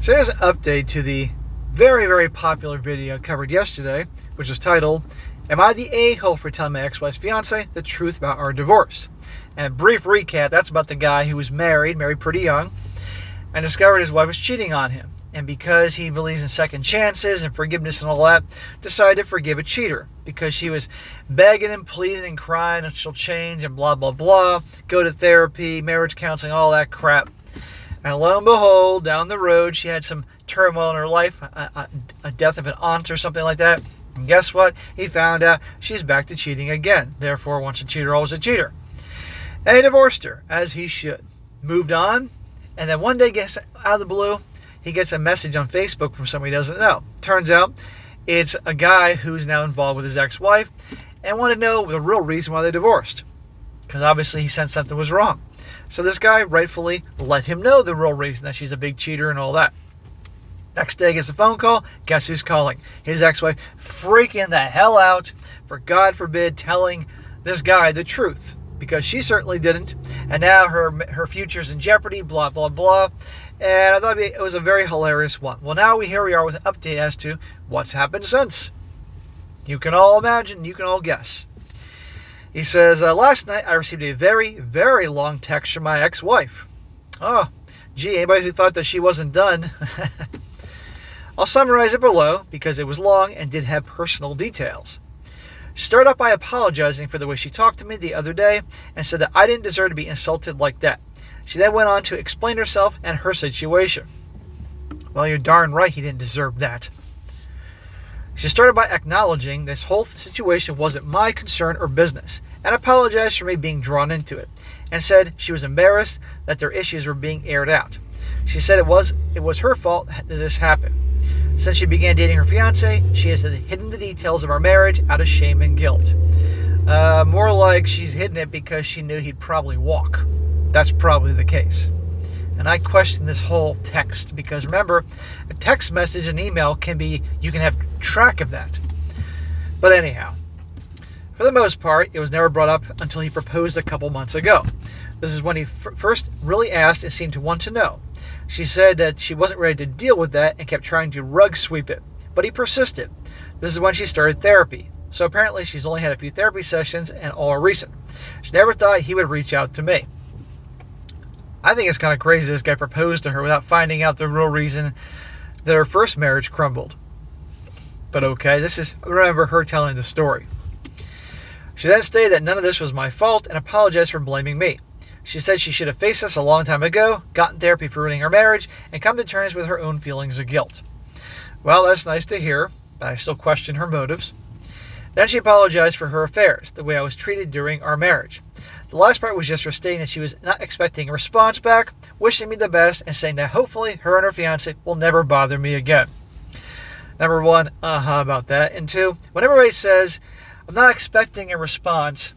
So here's an update to the very, very popular video covered yesterday, which was titled, "Am I the a-hole for telling my ex-wife's fiance the truth about our divorce?" And brief recap, that's about the guy who was married pretty young, and discovered his wife was cheating on him. And because he believes in second chances and forgiveness and all that, decided to forgive a cheater because she was begging and pleading and crying and she'll change and blah, blah, blah, go to therapy, marriage counseling, all that crap. And lo and behold, down the road, she had some turmoil in her life, a death of an aunt or something like that. And guess what? He found out she's back to cheating again. Therefore, once a cheater, always a cheater. And he divorced her, as he should. Moved on, and then one day, out of the blue, he gets a message on Facebook from somebody he doesn't know. Turns out, it's a guy who's now involved with his ex-wife and wanted to know the real reason why they divorced. Because obviously he sensed something was wrong. So this guy rightfully let him know the real reason, that she's a big cheater and all that. Next day, gets a phone call. Guess who's calling? His ex-wife, freaking the hell out for, God forbid, telling this guy the truth. Because she certainly didn't. And now her future's in jeopardy, blah, blah, blah. And I thought it was a very hilarious one. Well, now here we are with an update as to what's happened since. You can all imagine, you can all guess. He says, last night I received a very, very long text from my ex-wife. Oh, gee, anybody who thought that she wasn't done? I'll summarize it below because it was long and did have personal details. She started off by apologizing for the way she talked to me the other day and said that I didn't deserve to be insulted like that. She then went on to explain herself and her situation. Well, you're darn right he didn't deserve that. She started by acknowledging this whole situation wasn't my concern or business and apologized for me being drawn into it and said she was embarrassed that their issues were being aired out. She said it was her fault that this happened. Since she began dating her fiance, she has hidden the details of our marriage out of shame and guilt. More like she's hidden it because she knew he'd probably walk. That's probably the case. And I question this whole text because remember, a text message and email you can have track of that. But anyhow, for the most part, it was never brought up until he proposed a couple months ago. This is when he first really asked and seemed to want to know. She said that she wasn't ready to deal with that and kept trying to rug sweep it. But he persisted. This is when she started therapy. So apparently she's only had a few therapy sessions and all are recent. She never thought he would reach out to me. I think it's kind of crazy this guy proposed to her without finding out the real reason that her first marriage crumbled. But okay, remember her telling the story. She then stated that none of this was my fault and apologized for blaming me. She said she should have faced this a long time ago, gotten therapy for ruining her marriage, and come to terms with her own feelings of guilt. Well, that's nice to hear, but I still question her motives. Then she apologized for her affairs, the way I was treated during our marriage. The last part was just her stating that she was not expecting a response back, wishing me the best, and saying that hopefully her and her fiancé will never bother me again. Number one, about that. And two, when everybody says, I'm not expecting a response,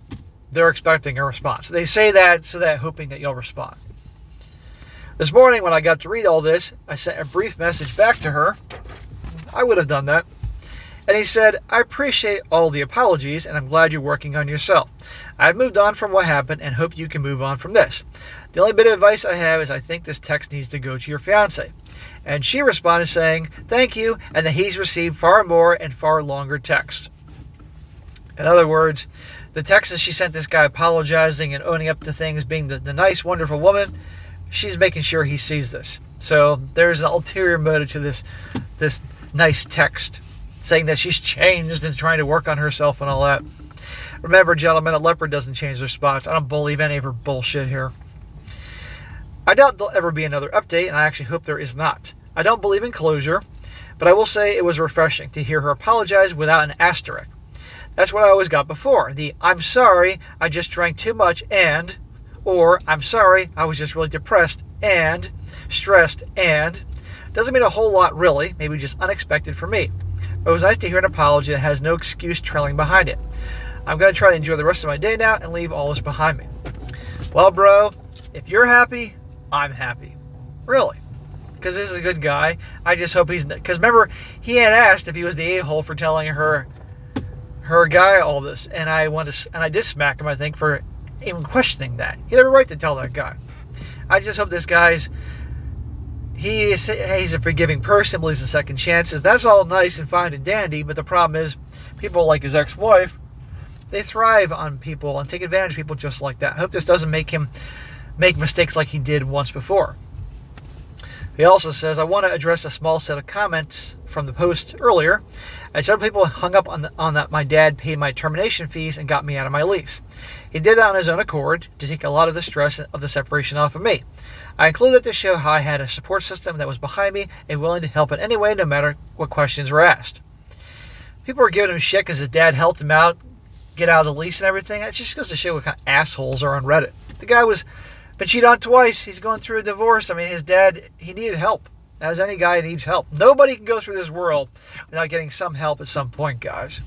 they're expecting a response. They say that so that hoping that you'll respond. This morning when I got to read all this, I sent a brief message back to her. I would have done that. And he said, I appreciate all the apologies and I'm glad you're working on yourself. I've moved on from what happened and hope you can move on from this. The only bit of advice I have is I think this text needs to go to your fiancé. And she responded saying, thank you, and that he's received far more and far longer texts. In other words, the text that she sent this guy apologizing and owning up to things, being the nice, wonderful woman, she's making sure he sees this. So there's an ulterior motive to this nice text, saying that she's changed and trying to work on herself and all that. Remember, gentlemen, a leopard doesn't change their spots. I don't believe any of her bullshit here. I doubt there'll ever be another update, and I actually hope there is not. I don't believe in closure, but I will say it was refreshing to hear her apologize without an asterisk. That's what I always got before. The I'm sorry, I just drank too much and, or I'm sorry, I was just really depressed and, stressed and, doesn't mean a whole lot really, maybe just unexpected for me. But it was nice to hear an apology that has no excuse trailing behind it. I'm going to try to enjoy the rest of my day now and leave all this behind me. Well, bro, if you're happy, I'm happy. Really. Because this is a good guy. I just hope because remember, he had asked if he was the a-hole for telling her guy all this. And I did smack him, I think, for even questioning that. He had every right to tell that guy. I just hope this guy's he's a forgiving person, believes in second chances. That's all nice and fine and dandy, but the problem is people like his ex-wife, they thrive on people and take advantage of people just like that. I hope this doesn't make him make mistakes like he did once before. He also says, I want to address a small set of comments from the post earlier. Several people hung up on that my dad paid my termination fees and got me out of my lease. He did that on his own accord to take a lot of the stress of the separation off of me. I included that to show how I had a support system that was behind me and willing to help in any way, no matter what questions were asked. People were giving him shit because his dad helped him out, get out of the lease and everything. It just goes to show what kind of assholes are on Reddit. The guy was been cheated on twice. He's going through a divorce. I mean, his dad, he needed help. As any guy needs help. Nobody can go through this world without getting some help at some point, guys.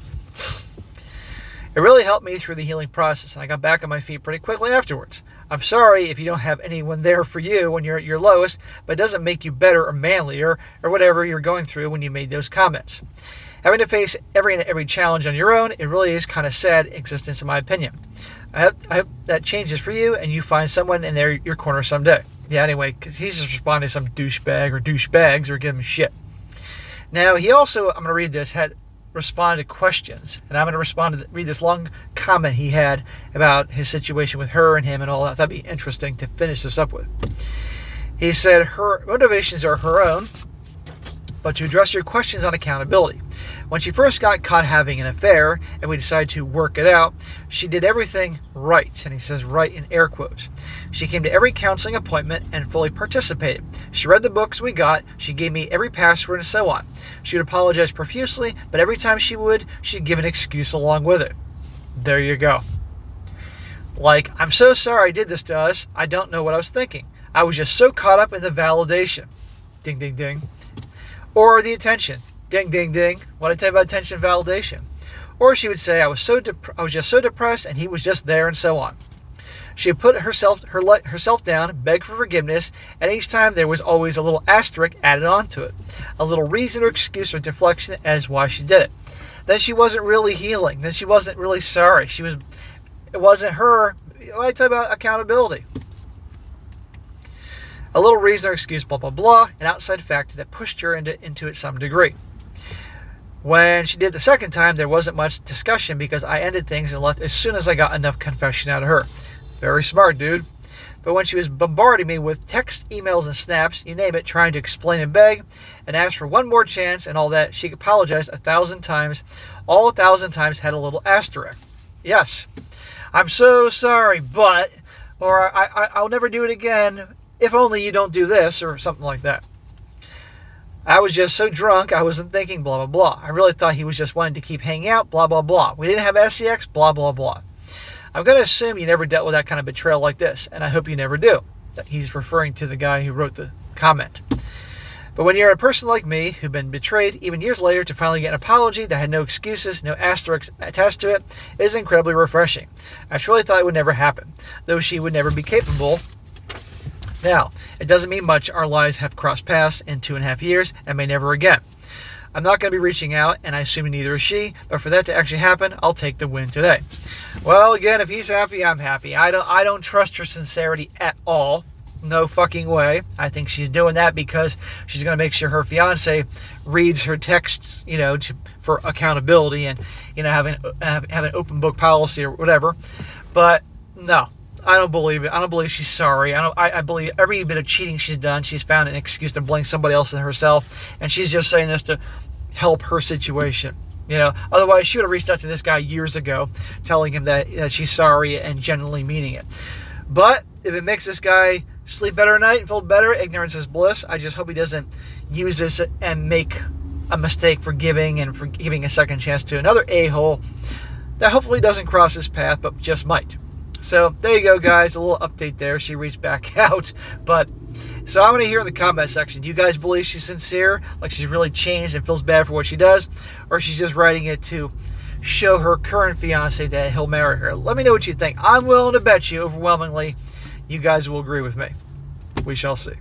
It really helped me through the healing process, and I got back on my feet pretty quickly afterwards. I'm sorry if you don't have anyone there for you when you're at your lowest, but it doesn't make you better or manlier or whatever you're going through when you made those comments. Having to face every challenge on your own, it really is kind of sad existence in my opinion. I hope that changes for you and you find someone in your corner someday. Yeah, anyway, because he's just responding to some douchebag or douchebags who are giving him shit. Now, he also, I'm going to read this, had responded to questions. And I'm going to read this long comment he had about his situation with her and him and all that. That'd be interesting to finish this up with. He said, her motivations are her own, but to address your questions on accountability. When she first got caught having an affair and we decided to work it out, she did everything right. And he says right in air quotes. She came to every counseling appointment and fully participated. She read the books we got. She gave me every password and so on. She would apologize profusely, but every time she'd give an excuse along with it. There you go. Like, I'm so sorry I did this to us. I don't know what I was thinking. I was just so caught up in the validation. Ding, ding, ding. Or the attention. Ding, ding, ding. What I tell you about attention and validation. Or she would say, I was just so depressed and he was just there and so on. She would put herself down, beg for forgiveness, and each time there was always a little asterisk added onto it. A little reason or excuse or deflection as why she did it. Then she wasn't really healing. Then she wasn't really sorry. It wasn't her. What I tell you about accountability. A little reason or excuse, blah, blah, blah, an outside factor that pushed her into it some degree. When she did the second time, there wasn't much discussion because I ended things and left as soon as I got enough confession out of her. Very smart, dude. But when she was bombarding me with text, emails, and snaps, you name it, trying to explain and beg, and ask for one more chance and all that, she apologized 1,000 times. All 1,000 times had a little asterisk. Yes, I'm so sorry, but, or I'll never do it again, if only you don't do this, or something like that. I was just so drunk, I wasn't thinking, blah, blah, blah. I really thought he was just wanting to keep hanging out, blah, blah, blah. We didn't have sex, blah, blah, blah. I'm going to assume you never dealt with that kind of betrayal like this, and I hope you never do. He's referring to the guy who wrote the comment. But when you're a person like me, who've been betrayed, even years later, to finally get an apology that had no excuses, no asterisks attached to it, is incredibly refreshing. I truly thought it would never happen, though she would never be capable. Now, it doesn't mean much. Our lives have crossed paths in 2.5 years and may never again. I'm not going to be reaching out, and I assume neither is she, but for that to actually happen, I'll take the win today. Well, again, if he's happy, I'm happy. I don't trust her sincerity at all. No fucking way. I think she's doing that because she's going to make sure her fiance reads her texts, for accountability and, have an open book policy or whatever. But no. I don't believe it. I don't believe she's sorry. I believe every bit of cheating she's done, she's found an excuse to blame somebody else than herself, and she's just saying this to help her situation. Otherwise she would have reached out to this guy years ago, telling him that she's sorry and genuinely meaning it. But if it makes this guy sleep better at night and feel better, ignorance is bliss. I just hope he doesn't use this and make a mistake for giving a second chance to another a-hole that hopefully doesn't cross his path, but just might. So there you go, guys. A little update there. She reached back out. So I want to hear in the comment section, do you guys believe she's sincere? Like she's really changed and feels bad for what she does? Or she's just writing it to show her current fiance that he'll marry her? Let me know what you think. I'm willing to bet you overwhelmingly you guys will agree with me. We shall see.